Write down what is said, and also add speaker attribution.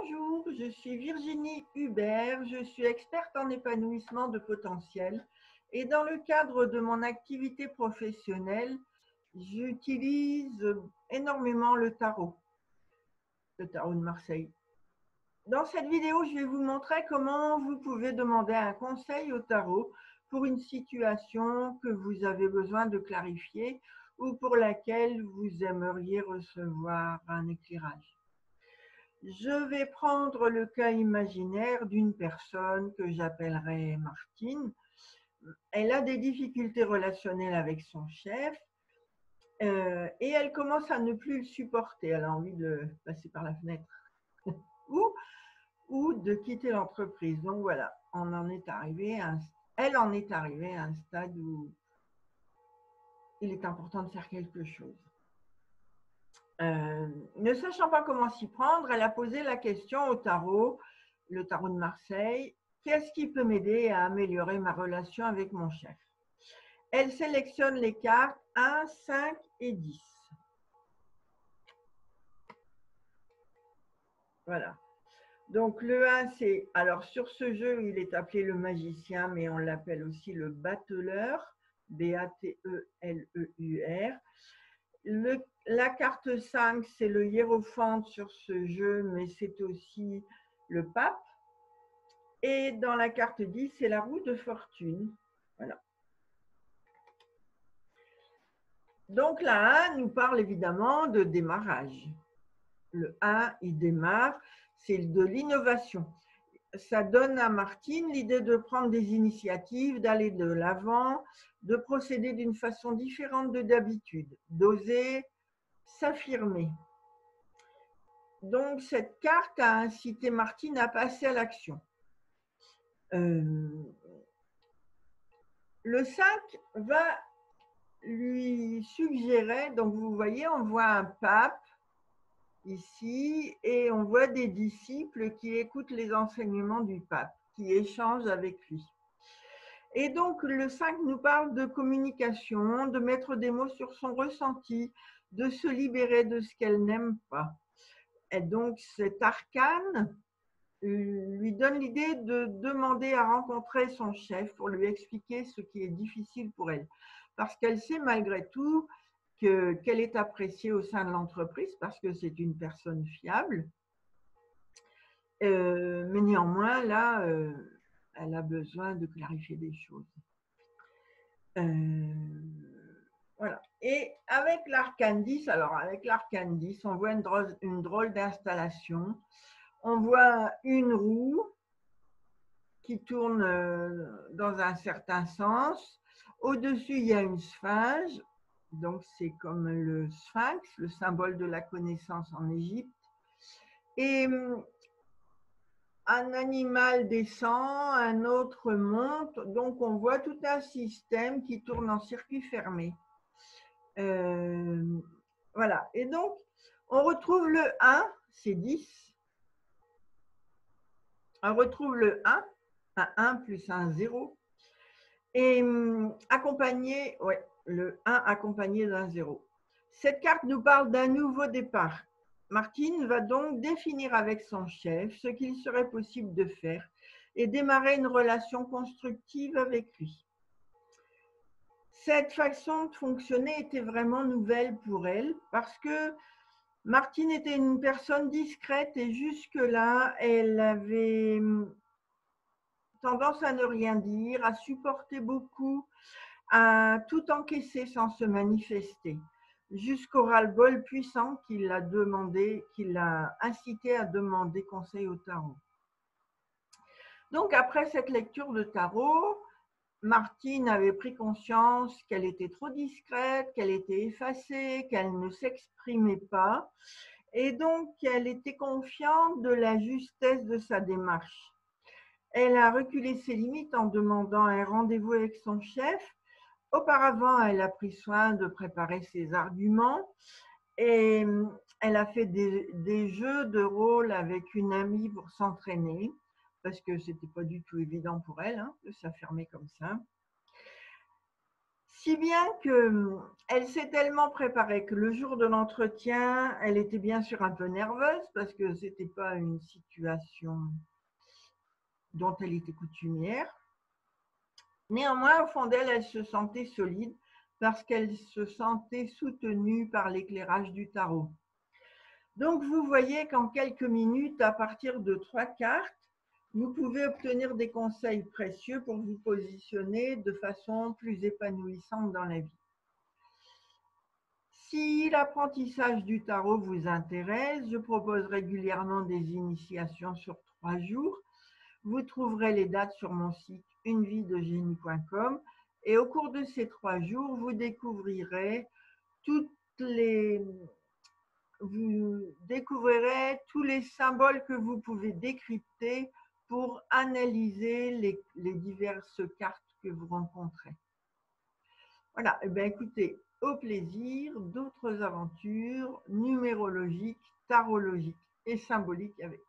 Speaker 1: Bonjour, je suis Virginie Hubert, je suis experte en épanouissement de potentiel et dans le cadre de mon activité professionnelle, j'utilise énormément le tarot de Marseille. Dans cette vidéo, je vais vous montrer comment vous pouvez demander un conseil au tarot pour une situation que vous avez besoin de clarifier ou pour laquelle vous aimeriez recevoir un éclairage. Je vais prendre le cas imaginaire d'une personne que j'appellerai Martine. Elle a des difficultés relationnelles avec son chef et elle commence à ne plus le supporter. Elle a envie de passer par la fenêtre ou de quitter l'entreprise. Donc voilà, elle en est arrivée à un stade où il est important de faire quelque chose. Ne sachant pas comment s'y prendre, elle a posé la question au tarot, le tarot de Marseille, qu'est-ce qui peut m'aider à améliorer ma relation avec mon chef? Elle sélectionne les cartes 1, 5 et 10. Voilà. Donc le 1, c'est, alors sur ce jeu, il est appelé le magicien, mais on l'appelle aussi le battleur, B-A-T-E-L-E-U-R. La carte 5, c'est le hiérophante sur ce jeu, mais c'est aussi le pape. Et dans la carte 10, c'est la roue de fortune. Voilà. Donc la 1 nous parle évidemment de démarrage. Le 1, il démarre, c'est de l'innovation. Ça donne à Martine l'idée de prendre des initiatives, d'aller de l'avant, de procéder d'une façon différente de d'habitude, d'oser s'affirmer. Donc, cette carte a incité Martine à passer à l'action. Le 5 va lui suggérer, donc vous voyez, on voit un pape ici et on voit des disciples qui écoutent les enseignements du pape, qui échangent avec lui. Et donc, le 5 nous parle de communication, de mettre des mots sur son ressenti, de se libérer de ce qu'elle n'aime pas. Et donc, cet arcane lui donne l'idée de demander à rencontrer son chef pour lui expliquer ce qui est difficile pour elle. Parce qu'elle sait malgré tout qu'elle est appréciée au sein de l'entreprise parce que c'est une personne fiable. Mais néanmoins, là, elle a besoin de clarifier des choses. Voilà. Et avec l'arcane 10, alors avec l'arcane 10, on voit une drôle d'installation. On voit une roue qui tourne dans un certain sens. Au-dessus, il y a une sphinge. Donc, c'est comme le sphinx, le symbole de la connaissance en Égypte. Et un animal descend, un autre monte. Donc, on voit tout un système qui tourne en circuit fermé. Voilà. Et donc, on retrouve le 1, c'est 10. On retrouve le 1, un 1 plus un 0. Et accompagné, ouais, le 1 accompagné d'un 0. Cette carte nous parle d'un nouveau départ. Martine va donc définir avec son chef ce qu'il serait possible de faire et démarrer une relation constructive avec lui. Cette façon de fonctionner était vraiment nouvelle pour elle parce que Martine était une personne discrète et jusque-là, elle avait tendance à ne rien dire, à supporter beaucoup, à tout encaisser sans se manifester, jusqu'au ras-le-bol puissant qui l'a incité à demander conseil au tarot. Donc après cette lecture de tarot, Martine avait pris conscience qu'elle était trop discrète, qu'elle était effacée, qu'elle ne s'exprimait pas, et donc elle était confiante de la justesse de sa démarche. Elle a reculé ses limites en demandant un rendez-vous avec son chef. Auparavant, elle a pris soin de préparer ses arguments et elle a fait des jeux de rôle avec une amie pour s'entraîner parce que ce n'était pas du tout évident pour elle de s'affirmer comme ça. Si bien qu'elle s'est tellement préparée que le jour de l'entretien, elle était bien sûr un peu nerveuse parce que ce n'était pas une situation dont elle était coutumière. Néanmoins, au fond d'elle, elle se sentait solide parce qu'elle se sentait soutenue par l'éclairage du tarot. Donc, vous voyez qu'en quelques minutes, à partir de 3 cartes, vous pouvez obtenir des conseils précieux pour vous positionner de façon plus épanouissante dans la vie. Si l'apprentissage du tarot vous intéresse, je propose régulièrement des initiations sur 3 jours. Vous trouverez les dates sur mon site uneviedegenie.com et au cours de ces 3 jours, vous découvrirez tous les symboles que vous pouvez décrypter pour analyser les diverses cartes que vous rencontrez. Voilà, et bien écoutez, au plaisir d'autres aventures numérologiques, tarologiques et symboliques avec